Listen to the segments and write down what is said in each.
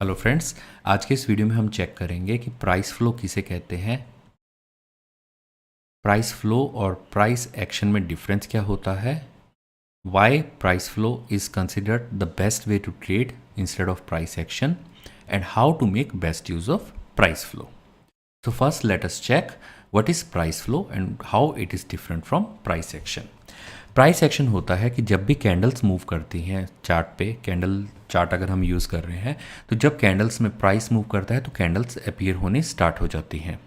Hello friends, आज के इस वीडियो में हम चेक करेंगे कि प्राइस फ्लो किसे कहते हैं, प्राइस फ्लो और प्राइस एक्शन में डिफरेंस क्या होता है, why price flow is considered the best way to trade instead of price action and how to make best use of price flow. So first let us check what is price flow and how it is different from price action. Price action होता है कि जब भी candles move करती हैं chart पे, candle chart अगर हम यूज़ कर रहे हैं तो जब कैंडल्स में प्राइस मूव करता है तो कैंडल्स अपीयर होने स्टार्ट हो जाती हैं.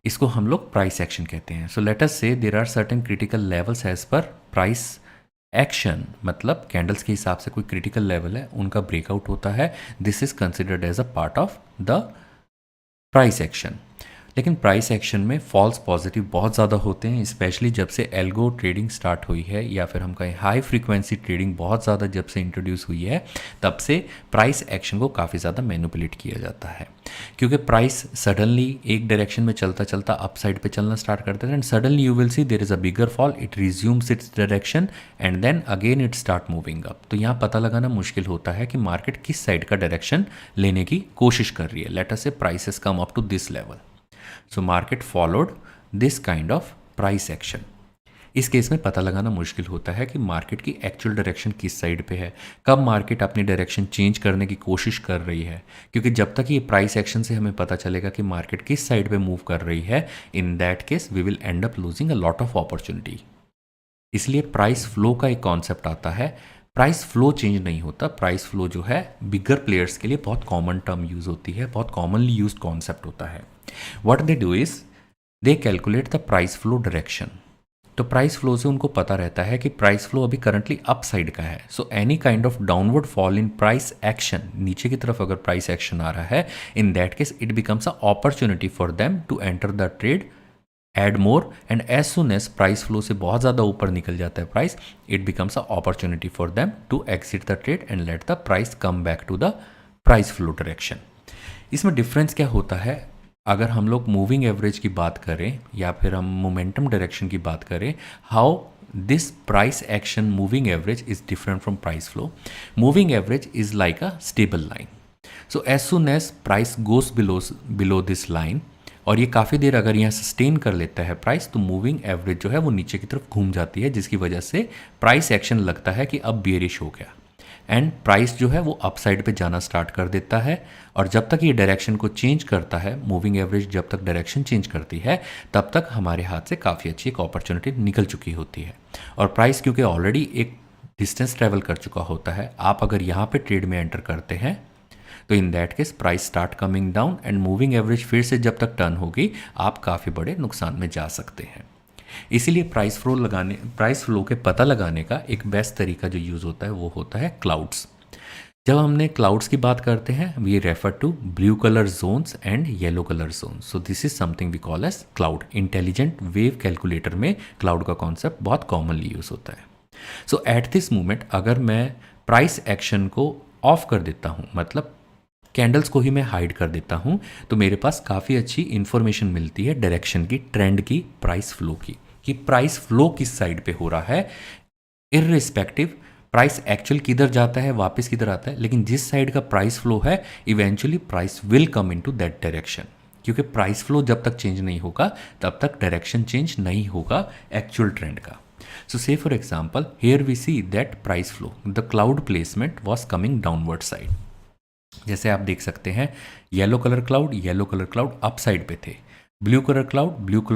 इसको हम लोग प्राइस एक्शन कहते हैं. So let us say there are certain critical levels as per price action, मतलब कैंडल्स के हिसाब से कोई क्रिटिकल लेवल है, उनका ब्रेकआउट होता है. This is considered as a part of the price action. लेकिन प्राइस एक्शन में फॉल्स पॉजिटिव बहुत ज़्यादा होते हैं, स्पेशली जब से एल्गो ट्रेडिंग स्टार्ट हुई है या फिर हम कहें हाई फ्रीक्वेंसी ट्रेडिंग बहुत ज़्यादा जब से इंट्रोड्यूस हुई है, तब से प्राइस एक्शन को काफ़ी ज़्यादा मैनिपुलेट किया जाता है. क्योंकि प्राइस सडनली एक डायरेक्शन में चलता चलता अप साइड पे चलना स्टार्ट करता है and suddenly you will see there is a bigger fall, it resumes its direction and then again it start moving up. तो यहाँ पता लगाना मुश्किल होता है कि मार्केट किस साइड का डायरेक्शन लेने की कोशिश कर रही है. Let us say prices come up to this level. So market followed this kind of price action. इस केस में पता लगाना मुश्किल होता है कि मार्केट की एक्चुअल डायरेक्शन किस साइड पे है, कब मार्केट अपनी डायरेक्शन चेंज करने की कोशिश कर रही है. क्योंकि जब तक ये प्राइस एक्शन से हमें पता चलेगा कि मार्केट किस साइड पे मूव कर रही है, in that case we will end up losing a lot of opportunity. इसलिए प्राइस फ्लो का एक कॉन्सेप्ट आता है. प्राइस फ्लो चेंज नहीं होता. प्राइस फ्लो जो है बिगर प्लेयर्स के लिए बहुत कॉमन टर्म यूज होती है, बहुत कॉमनली यूज कॉन्सेप्ट होता है. What they do is they calculate the price flow direction. तो प्राइस फ्लो से उनको पता रहता है कि प्राइस फ्लो अभी करंटली अप साइड का है. So any kind of downward fall in price action, नीचे की तरफ अगर प्राइस एक्शन आ रहा है, in that case it becomes a opportunity for them to enter the trade, add more, and as soon as price flow से बहुत ज़्यादा ऊपर निकल जाता है price, it becomes a opportunity for them to exit the trade and let the price come back to the price flow direction. इसमें difference क्या होता है, अगर हम लोग मूविंग एवरेज की बात करें या फिर हम मोमेंटम डायरेक्शन की बात करें, how this price action moving average is different from price flow. Moving average is like a stable line. So as soon as price goes below this line और ये काफ़ी देर अगर यहाँ सस्टेन कर लेता है प्राइस, तो मूविंग एवरेज जो है वो नीचे की तरफ घूम जाती है, जिसकी वजह से प्राइस एक्शन लगता है कि अब बेरिश हो गया एंड प्राइस जो है वो अपसाइड पे जाना स्टार्ट कर देता है. और जब तक ये डायरेक्शन को चेंज करता है, मूविंग एवरेज जब तक डायरेक्शन चेंज करती है, तब तक हमारे हाथ से काफ़ी अच्छी एक अपॉर्चुनिटी निकल चुकी होती है. और प्राइस क्योंकि ऑलरेडी एक डिस्टेंस ट्रेवल कर चुका होता है, आप अगर यहाँ पे ट्रेड में एंटर करते हैं तो इन that case price start coming down and moving average फिर से जब तक टर्न होगी, आप काफ़ी बड़े नुकसान में जा सकते हैं. इसीलिए प्राइस फ्लो के पता लगाने का एक बेस्ट तरीका जो यूज़ होता है वो होता है क्लाउड्स. जब हमने क्लाउड्स की बात करते हैं, we refer to blue colour zones and yellow colour zones. So this is something we call as cloud. Intelligent wave calculator में क्लाउड का कॉन्सेप्ट बहुत कॉमनली यूज़ होता है. सो एट दिस मोमेंट अगर मैं प्राइस एक्शन को ऑफ कर देता हूँ, मतलब कैंडल्स को ही मैं हाइड कर देता हूँ, तो मेरे पास काफ़ी अच्छी इन्फॉर्मेशन मिलती है डायरेक्शन की, ट्रेंड की, प्राइस फ्लो की, कि प्राइस फ्लो किस साइड पे हो रहा है. इररिस्पेक्टिव प्राइस एक्चुअल किधर जाता है, वापस किधर आता है, लेकिन जिस साइड का प्राइस फ्लो है, eventually price will come into that direction. क्योंकि प्राइस फ्लो जब तक चेंज नहीं होगा तब तक डायरेक्शन चेंज नहीं होगा एक्चुअल ट्रेंड का. So say for example here we see that price flow, the cloud placement was coming downward side. जैसे आप देख सकते हैं, yellow colour cloud up side पे थे, ब्लू कलर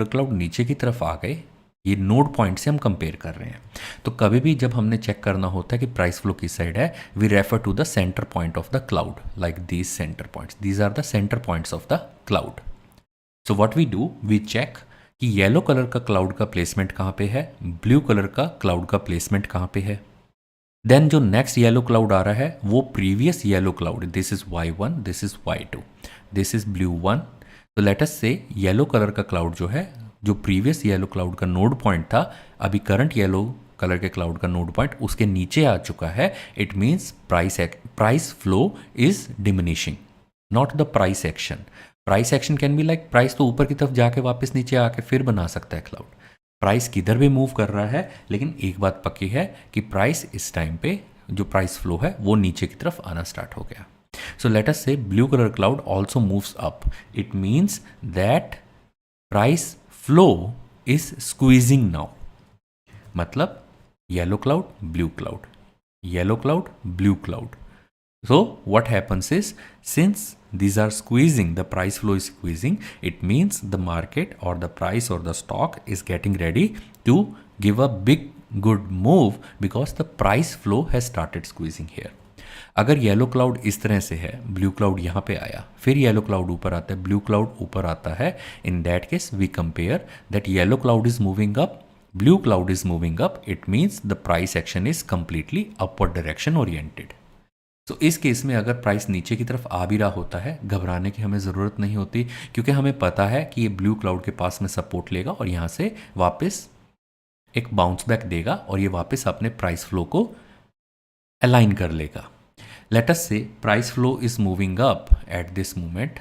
क्लाउड नीचे की तरफ आ गए. ये नोड पॉइंट से हम कंपेयर कर रहे हैं. तो कभी भी जब हमने चेक करना होता है कि प्राइस फ्लो किस साइड है, we refer to the centre point of the cloud, like these centre points, these are the centre points of the cloud. So what we do, we check कि yellow colour का cloud का placement कहाँ पे है, blue colour का cloud का placement कहाँ पे है. देन जो नेक्स्ट येलो क्लाउड आ रहा है वो previous yellow cloud, this is y1, this is y2, this is blue 1. तो late us say yellow colour का क्लाउड जो है, जो प्रीवियस येलो क्लाउड का नोड पॉइंट था, अभी करंट येलो कलर के क्लाउड का नोड पॉइंट उसके नीचे आ चुका है. It means price flow is diminishing, not the price action. Price action can be like price तो ऊपर की तरफ जाके वापस नीचे आके फिर बना सकता है क्लाउड. प्राइस किधर भी मूव कर रहा है, लेकिन एक बात पक्की है कि प्राइस इस टाइम पे जो प्राइस फ्लो है वो नीचे की तरफ आना स्टार्ट हो गया. So let us say blue color cloud also moves up. It means that price flow is squeezing now. मतलब yellow cloud, blue cloud, yellow cloud, blue cloud. So what happens is, since these are squeezing, the price flow is squeezing, it means the market or the price or the stock is getting ready to give a big good move because the price flow has started squeezing here. अगर yellow cloud इस तरह से है, blue cloud यहाँ पे आया, फिर yellow cloud ऊपर आता है, ब्लू क्लाउड ऊपर आता है, in that case we compare that yellow cloud is moving up, blue cloud is moving up, it means the price action is completely upward direction oriented. तो इस केस में अगर प्राइस नीचे की तरफ आ भी रहा होता है, घबराने की हमें ज़रूरत नहीं होती, क्योंकि हमें पता है कि ये ब्लू क्लाउड के पास में सपोर्ट लेगा और यहाँ से वापस एक बाउंस बैक देगा और ये वापस अपने प्राइस फ्लो को अलाइन कर लेगा. Let us say price flow is moving up at this moment,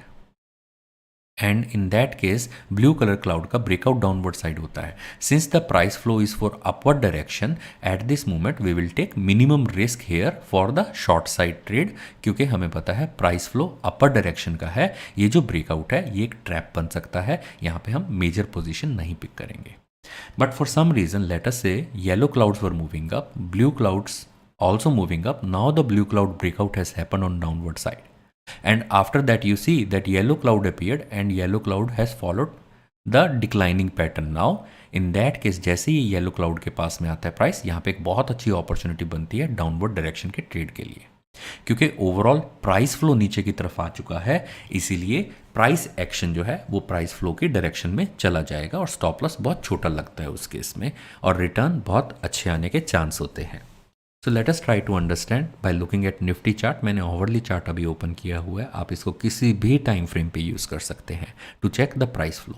and in that case blue colour cloud का ब्रेकआउट डाउनवर्ड साइड होता है. Since the price flow is for upward direction, at this moment we will take minimum risk here for the short side trade, क्योंकि हमें पता है price flow upper direction का है. ये जो ब्रेकआउट है ये एक ट्रैप बन सकता है, यहाँ पे हम मेजर पोजिशन नहीं पिक करेंगे. But for some reason let us say yellow clouds were moving up, blue clouds also moving up. Now the blue cloud breakout has happened on downward side, and after that you see that yellow cloud appeared and yellow cloud has followed the declining pattern. Now in that case जैसे ही yellow cloud के पास में आता है price, यहाँ पे एक बहुत अच्छी अपॉर्चुनिटी बनती है डाउनवर्ड डायरेक्शन के ट्रेड के लिए, क्योंकि ओवरऑल प्राइस फ्लो नीचे की तरफ आ चुका है. इसीलिए प्राइस एक्शन जो है वो प्राइस फ्लो की डायरेक्शन में चला जाएगा और स्टॉप लॉस बहुत छोटा लगता है उस केस में, और रिटर्न बहुत अच्छे आने के चांस होते हैं. So let us try to understand by looking at Nifty chart. मैंने ओवरली चार्ट अभी ओपन किया हुआ है, आप इसको किसी भी टाइम फ्रेम पे यूज़ कर सकते हैं to check the price flow.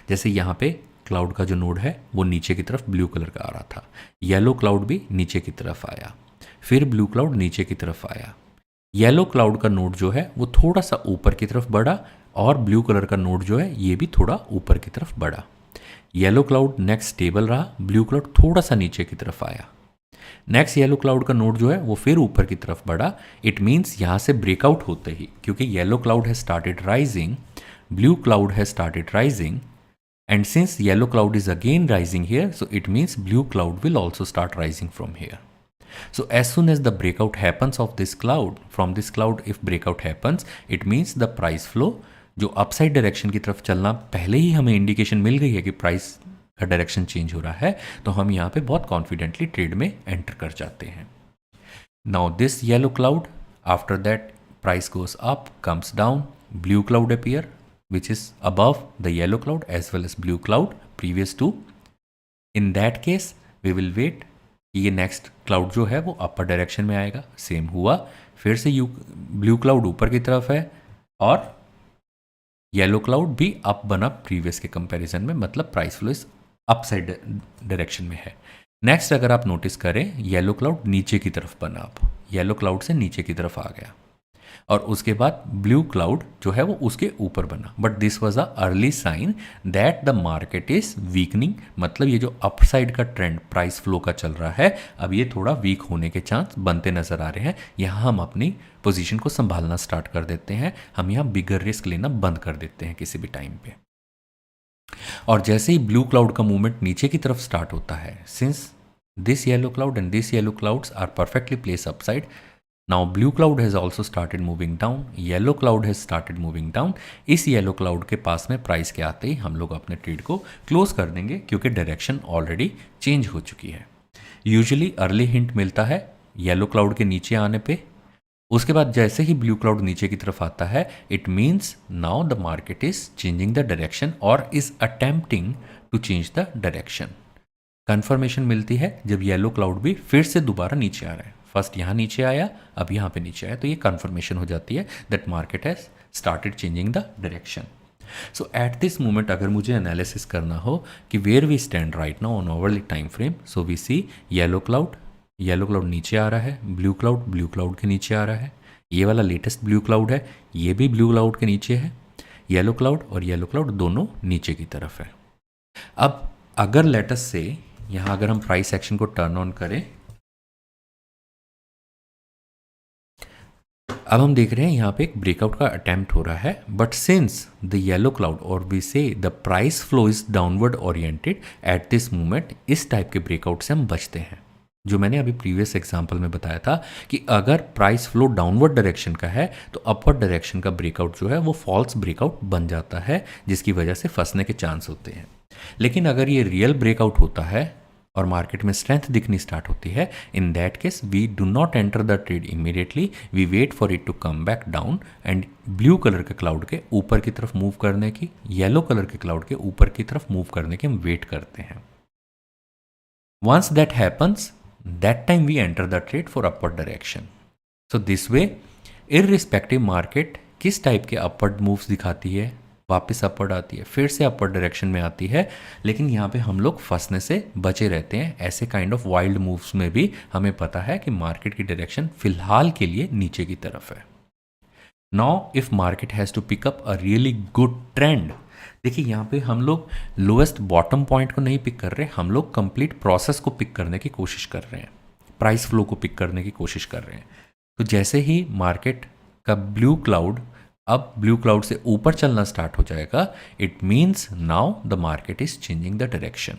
जैसे यहाँ पे क्लाउड का जो नोड है वो नीचे की तरफ ब्लू कलर का आ रहा था, येलो क्लाउड भी नीचे की तरफ आया, फिर ब्लू क्लाउड नीचे की तरफ आया, येलो क्लाउड का नोड जो है वो थोड़ा सा ऊपर की तरफ बढ़ा, और ब्लू कलर का नोड जो है ये भी थोड़ा ऊपर की तरफ बढ़ा. येलो क्लाउड नेक्स्ट स्टेबल रहा, ब्लू क्लाउड थोड़ा सा नीचे की तरफ आया. नेक्स्ट येलो क्लाउड का नोड जो है वो फिर ऊपर की तरफ बढ़ा. इट मीन्स यहाँ से ब्रेकआउट होते ही, क्योंकि yellow cloud has started rising, blue cloud has started rising, and since yellow cloud is again rising here, so it means blue cloud will also start rising from here. So as soon as the breakout happens of this cloud, from this cloud if breakout happens, it means the price flow जो upside direction की तरफ चलना, पहले ही हमें indication मिल गई है कि price का डायरेक्शन चेंज हो रहा है, तो हम यहाँ पे बहुत कॉन्फिडेंटली ट्रेड में एंटर कर जाते हैं. Now this yellow cloud, after that price goes up, comes down, blue cloud appear which is above the yellow cloud as well as blue cloud previous to. In that case we will wait कि ये next cloud जो है वो upper direction में आएगा. Same हुआ, फिर से ब्लू क्लाउड ऊपर की तरफ है और येलो क्लाउड भी अप बना प्रीवियस के कंपैरिजन में, मतलब price flow is upside direction में है. नेक्स्ट अगर आप नोटिस करें, येलो क्लाउड नीचे की तरफ बना, अब येलो क्लाउड से नीचे की तरफ आ गया, और उसके बाद ब्लू क्लाउड जो है वो उसके ऊपर बना. But this was a early sign that the market is weakening, मतलब ये जो अपसाइड का ट्रेंड प्राइस फ्लो का चल रहा है, अब ये थोड़ा वीक होने के चांस बनते नजर आ रहे हैं. यहाँ हम अपनी पोजीशन को संभालना स्टार्ट कर देते हैं, हम यहाँ बिगर रिस्क लेना बंद कर देते हैं किसी भी टाइम पे. और जैसे ही ब्लू क्लाउड का मूवमेंट नीचे की तरफ स्टार्ट होता है, since this yellow cloud and this yellow clouds are perfectly place upside, now blue cloud has also started moving down, yellow cloud has started moving down. इस येलो क्लाउड के पास में प्राइस के आते ही हम लोग अपने ट्रेड को क्लोज कर देंगे, क्योंकि डायरेक्शन ऑलरेडी चेंज हो चुकी है. यूजुअली अर्ली हिंट मिलता है येलो क्लाउड के नीचे आने पे, उसके बाद जैसे ही ब्लू क्लाउड नीचे की तरफ आता है, it means now the market is changing the direction और is attempting to change the direction. Confirmation मिलती है जब येलो क्लाउड भी फिर से दोबारा नीचे आ रहा है. फर्स्ट यहाँ नीचे आया, अब यहाँ पे नीचे आया, तो ये कंफर्मेशन हो जाती है that market has started changing the direction. So at this moment अगर मुझे एनालिसिस करना हो कि where we stand right now on overly time frame, so we see yellow cloud नीचे आ रहा है, ब्लू क्लाउड के नीचे आ रहा है, ये वाला लेटेस्ट ब्लू क्लाउड है, ये भी ब्लू क्लाउड के नीचे है, येलो क्लाउड दोनों नीचे की तरफ है. अब अगर लेटस से यहाँ अगर हम प्राइस एक्शन को टर्न ऑन करें, अब हम देख रहे हैं यहाँ पे एक ब्रेकआउट का अटेम्प्ट हो रहा है, but since the yellow cloud और वी से the price flow is downward oriented eight this moment, इस टाइप के ब्रेकआउट से हम बचते हैं। जो मैंने अभी प्रीवियस एग्जांपल में बताया था कि अगर प्राइस फ्लो डाउनवर्ड डायरेक्शन का है तो अपवर्ड डायरेक्शन का ब्रेकआउट जो है वो फॉल्स ब्रेकआउट बन जाता है, जिसकी वजह से फंसने के चांस होते हैं। लेकिन अगर ये रियल ब्रेकआउट होता है और मार्केट में स्ट्रेंथ दिखनी स्टार्ट होती है, in that case we do not enter the trade immediately, we wait for it to come back down and blue colour के क्लाउड के ऊपर की तरफ मूव करने की, येलो कलर के क्लाउड के ऊपर की तरफ मूव करने की हम वेट करते हैं। Once that happens, that time we enter the trade for upward direction. So this way, irrespective market किस टाइप के अपवर्ड मूव्स दिखाती है, वापस अपवर्ड आती है, फिर से अपवर्ड डायरेक्शन में आती है, लेकिन यहाँ पे हम लोग फंसने से बचे रहते हैं। ऐसे काइंड ऑफ वाइल्ड मूव्स में भी हमें पता है कि मार्केट की डायरेक्शन फिलहाल के लिए नीचे की तरफ है। Now if market has to pick up a really good trend, देखिए यहाँ पे हम लोग लोएस्ट बॉटम पॉइंट को नहीं पिक कर रहे, हम लोग कंप्लीट प्रोसेस को पिक करने की कोशिश कर रहे हैं, प्राइस फ्लो को पिक करने की कोशिश कर रहे हैं। तो जैसे ही मार्केट का ब्लू क्लाउड अब ब्लू क्लाउड से ऊपर चलना स्टार्ट हो जाएगा, it means now the market is changing the direction.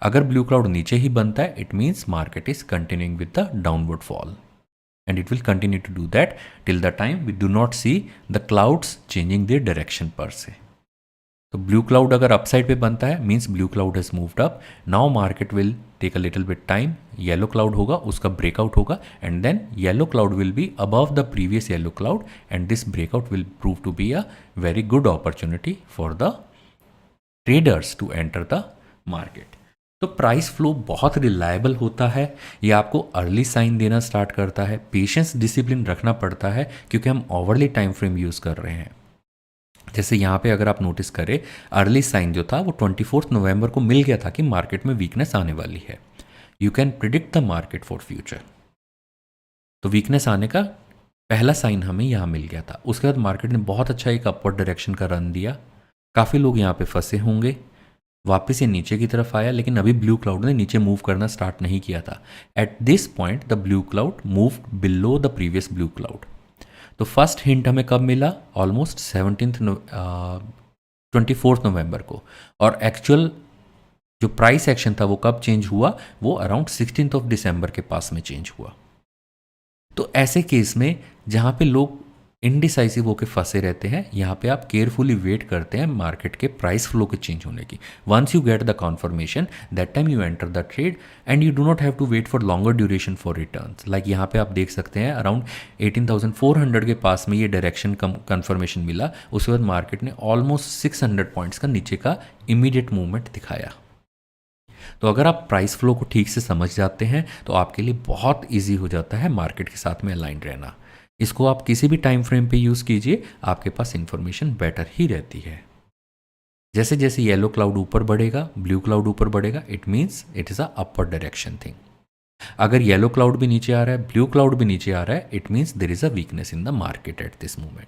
अगर ब्लू क्लाउड नीचे ही बनता है, it means market is continuing with the downward fall and it will continue to do that till the time we do not see the clouds changing their direction per se. तो blue cloud अगर upside पे बनता है, means blue cloud has moved up, now market will take a little bit time, yellow cloud होगा, उसका breakout होगा, and then yellow cloud will be above the previous yellow cloud and this breakout will prove to be a very good opportunity for the traders to enter the market. तो price flow बहुत reliable होता है, ये आपको early sign देना start करता है। Patience discipline रखना पड़ता है क्योंकि हम ओवरली टाइम फ्रेम यूज़ कर रहे हैं। जैसे यहाँ पे अगर आप नोटिस करें, अर्ली साइन जो था वो 24 नवंबर को मिल गया था कि मार्केट में वीकनेस आने वाली है। You can predict the market for future. तो वीकनेस आने का पहला साइन हमें यहाँ मिल गया था। उसके बाद मार्केट ने बहुत अच्छा एक अपवर्ड डायरेक्शन का रन दिया, काफ़ी लोग यहाँ पे फंसे होंगे, वापस ये नीचे की तरफ आया, लेकिन अभी ब्लू क्लाउड ने नीचे मूव करना स्टार्ट नहीं किया था। At this point the blue cloud move below the previous blue cloud. तो फर्स्ट हिंट हमें कब मिला? ऑलमोस्ट 24 नवंबर को, और एक्चुअल जो प्राइस एक्शन था वो कब चेंज हुआ? वो अराउंड 16 दिसंबर के पास में चेंज हुआ। तो ऐसे केस में जहाँ पे लोग इनडिसाइसिव होकर फंसे रहते हैं, यहाँ पे आप केयरफुली वेट करते हैं मार्केट के प्राइस फ्लो के चेंज होने की। Once you get the confirmation, that time you enter the trade and you do not have to wait for longer duration for returns. Like यहाँ पे आप देख सकते हैं अराउंड 18,400 के पास में ये डायरेक्शन कन्फर्मेशन मिला, उसके बाद मार्केट ने ऑलमोस्ट 600 पॉइंट्स का नीचे का इमीडिएट मूवमेंट दिखाया। तो अगर आप प्राइस फ्लो को ठीक से समझ जाते हैं तो आपके लिए बहुत ईजी हो जाता है मार्केट के साथ में अलाइन रहना। इसको आप किसी भी टाइम फ्रेम पे यूज़ कीजिए, आपके पास इंफॉर्मेशन बेटर ही रहती है। जैसे जैसे येलो क्लाउड ऊपर बढ़ेगा, ब्लू क्लाउड ऊपर बढ़ेगा, it means it is a upper direction thing. अगर येलो क्लाउड भी नीचे आ रहा है, ब्लू क्लाउड भी नीचे आ रहा है, it means there is a weakness in the market at this moment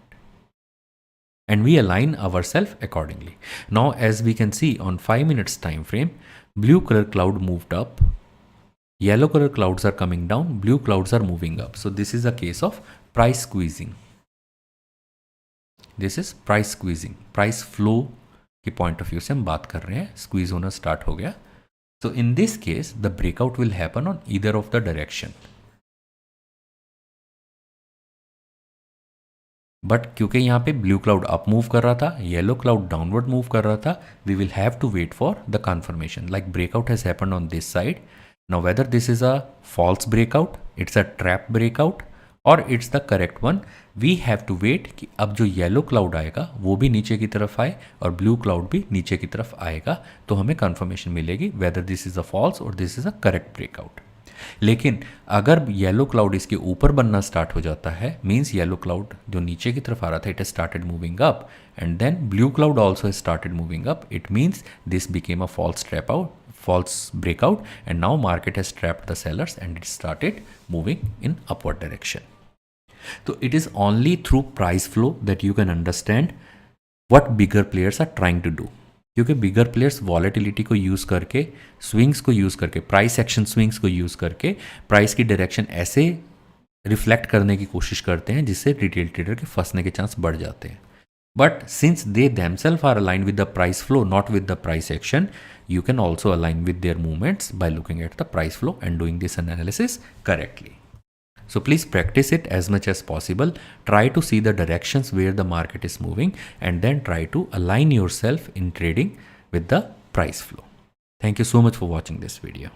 and we align ourselves accordingly. Now as we can see on 5 minutes time frame, blue color cloud moved up, yellow color clouds are coming down, blue clouds are moving up. So this is a case of price squeezing. This is price squeezing. Price flow के point of view से हम बात कर रहे हैं, squeeze होना start हो गया। So in this case the breakout will happen on either of the direction. But क्योंकि यहाँ पे ब्लू क्लाउड अप मूव कर रहा था, येलो क्लाउड डाउनवर्ड मूव कर रहा था, we will have to wait for the confirmation. Like breakout has happened on this side, now whether this is a false breakout, it's a trap breakout और it's the correct one, we have to wait कि अब जो yellow cloud आएगा वो भी नीचे की तरफ आए और ब्लू क्लाउड भी नीचे की तरफ आएगा, तो हमें कन्फर्मेशन मिलेगी whether this is a false और this is a correct breakout. लेकिन अगर येलो क्लाउड इसके ऊपर बनना स्टार्ट हो जाता है, मीन्स येलो क्लाउड जो नीचे की तरफ आ रहा था, it has started moving up and then blue cloud also has started moving up, it means this became a false trap out, false breakout and now market has trapped the sellers and it started moving in upward direction. तो it is only through price flow that you can understand what bigger players are trying to do, क्योंकि bigger players volatility को use करके, swings को use करके, price action swings को use करके price की direction ऐसे रिफ्लेक्ट करने की कोशिश करते हैं, जिससे रिटेल ट्रेडर के फंसने के चांस बढ़ जाते हैं. But since they themselves are aligned with the price flow, not with the price action, you can also align with their movements by looking at the price flow and doing this analysis correctly. So please practice it as much as possible. Try to see the directions where the market is moving and then try to align yourself in trading with the price flow. Thank you so much for watching this video.